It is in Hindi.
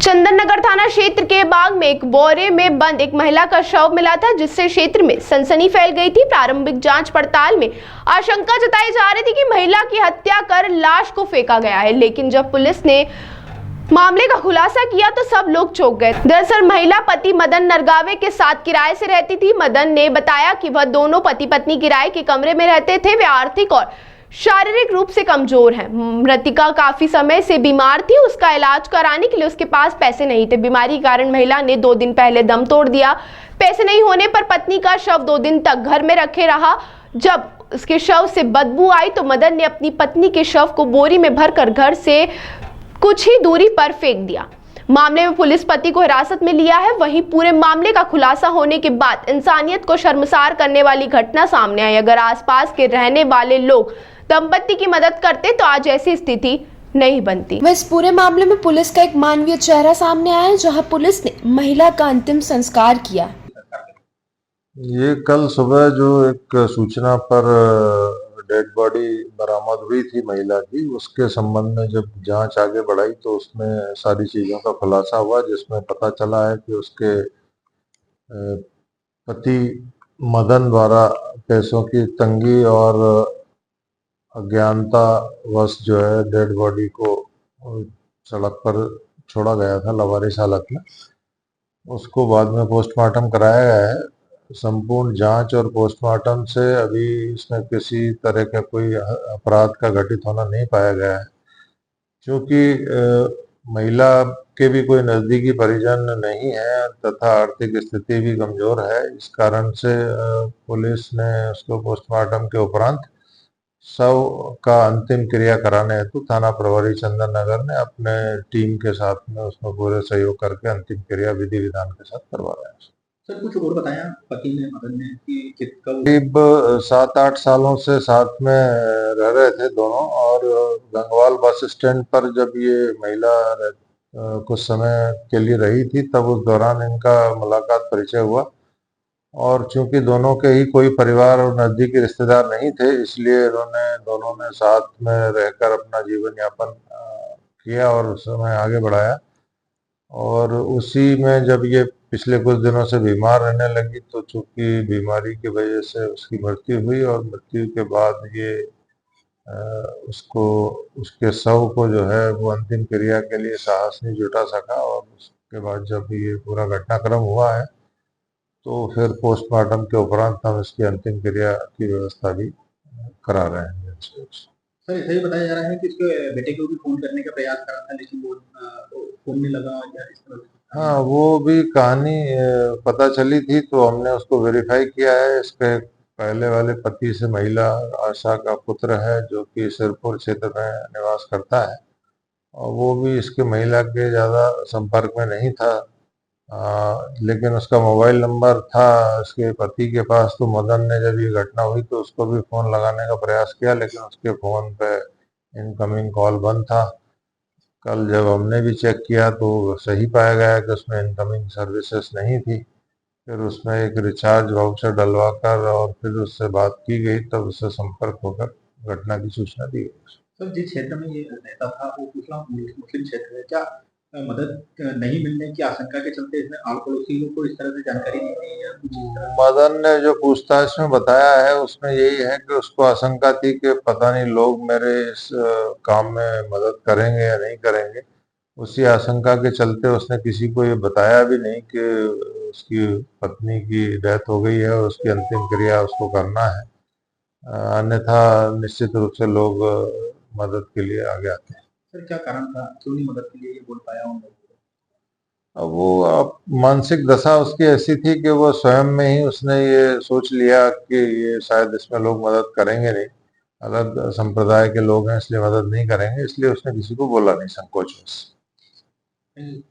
चंदन नगर थाना क्षेत्र के बाग में एक बोरे में बंद एक महिला का शव मिला था, जिससे क्षेत्र में सनसनी फैल गई थी। प्रारंभिक जांच पड़ताल में आशंका जताई जा रही थी कि महिला की हत्या कर लाश को फेंका गया है, लेकिन जब पुलिस ने मामले का खुलासा किया तो सब लोग चौंक गए। दरअसल महिला पति मदन नरगावे के साथ किराए से रहती थी। मदन ने बताया कि वह दोनों पति पत्नी किराए के कमरे में रहते थे। वे आर्थिक और शारीरिक रूप से कमजोर हैं। मृतिका काफी समय से बीमार थी। उसका इलाज कराने के लिए उसके पास पैसे नहीं थे। बीमारी के कारण महिला ने 2 दिन पहले दम तोड़ दिया। पैसे नहीं होने पर पत्नी का शव 2 दिन तक घर में रखे रहा। जब उसके शव से बदबू आई तो मदन ने अपनी पत्नी के शव को बोरी में भरकर घर से कुछ ही दूरी पर फेंक दिया। मामले में पुलिस पति को हिरासत में लिया है। वहीं पूरे मामले का खुलासा होने के बाद इंसानियत को शर्मसार करने वाली घटना सामने आई। अगर आसपास के रहने वाले लोग दंपति की मदद करते तो आज ऐसी स्थिति नहीं बनती। वह इस पूरे मामले में पुलिस का एक मानवीय चेहरा सामने आया, जहां पुलिस ने महिला का अंतिम संस्कार किया। ये कल सुबह जो एक सूचना पर डेड बॉडी बरामद हुई थी महिला की, उसके संबंध में जब जांच आगे बढ़ाई तो उसमें सारी चीजों का खुलासा हुआ, जिसमें पता चला है कि उसके पति मदन द्वारा पैसों की तंगी और अज्ञानता वश जो है डेड बॉडी को सड़क पर छोड़ा गया था लवारिस हालत में। उसको बाद में पोस्टमार्टम कराया गया है। संपूर्ण जांच और पोस्टमार्टम से अभी इसमें किसी तरह का कोई अपराध का घटित होना नहीं पाया गया है। क्योंकि महिला के भी कोई नजदीकी परिजन नहीं है तथा आर्थिक स्थिति भी कमजोर है, इस कारण से पुलिस ने उसको पोस्टमार्टम के उपरांत शव का अंतिम क्रिया कराने हेतु थाना प्रभारी चंदन नगर ने अपने टीम के साथ में उसमें पूरे सहयोग करके अंतिम क्रिया विधि विधान के साथ करवाया है। सर कुछ और बताया पति ने मदन ने कि करीब 7-8 सालों से साथ में रह रहे थे दोनों, और गंगवाल बस स्टैंड पर जब ये महिला कुछ समय के लिए रही थी तब उस दौरान इनका मुलाकात परिचय हुआ, और चूंकि दोनों के ही कोई परिवार और नजदीकी रिश्तेदार नहीं थे, इसलिए दोनों ने साथ में रहकर अपना जीवन यापन किया और समय आगे बढ़ाया। और उसी में जब ये पिछले कुछ दिनों से बीमार रहने लगी तो चूंकि बीमारी की वजह से उसकी मृत्यु हुई, और मृत्यु के बाद ये उसको उसके शव को जो है वो अंतिम क्रिया के लिए साहस नहीं जुटा सका, और उसके बाद जब ये पूरा घटनाक्रम हुआ है तो फिर पोस्टमार्टम के उपरांत हम इसकी अंतिम क्रिया की व्यवस्था भी करा रहे हैं। सर ऐसा ही बताया जा रहा है कि इसके बेटे को भी फोन करने का प्रयास करा था, लेकिन वो फोन नहीं लगा या इस तरह से। हाँ, वो भी कहानी पता चली थी तो हमने उसको वेरीफाई किया है। इसके पहले वाले पति से महिला आशा का पुत्र है जो कि सिरपुर क्षेत्र में निवास करता है, और वो भी इसके महिला के ज़्यादा संपर्क में नहीं था। लेकिन उसका मोबाइल नंबर था उसके पति के पास, तो मदन ने जब ये घटना हुई तो उसको भी फ़ोन लगाने का प्रयास किया, लेकिन उसके फ़ोन पे इनकमिंग कॉल बंद था। कल जब हमने भी चेक किया तो सही पाया गया कि उसमें इनकमिंग सर्विसेज नहीं थी। फिर उसमें एक रिचार्ज वाउचर डलवा कर और फिर उससे बात की गई, तब उससे संपर्क होकर घटना की सूचना दी गई। सर जिस क्षेत्र में ये रहता था वो मुस्लिम क्षेत्र है, क्या मदद नहीं मिलने की आशंका के चलते इसने आल पड़ोसियों को इस तरह से जानकारी दी थी या कुछ? मदन ने जो पूछताछ में बताया है उसमें यही है कि उसको आशंका थी कि पता नहीं लोग मेरे इस काम में मदद करेंगे या नहीं करेंगे। उसी आशंका के चलते उसने किसी को ये बताया भी नहीं कि उसकी पत्नी की डेथ हो गई है और उसकी अंतिम क्रिया उसको करना है। अन्यथा निश्चित रूप से लोग मदद के लिए आगे आते हैं। सर क्या कारण था, क्यों नहीं मदद के लिए ये बोल पाया उन लोगों को? अब वो मानसिक दशा उसकी ऐसी थी कि वो स्वयं में ही उसने ये सोच लिया कि ये शायद इसमें लोग मदद करेंगे नहीं, अलग संप्रदाय के लोग हैं इसलिए मदद नहीं करेंगे, इसलिए उसने किसी को बोला नहीं संकोच में।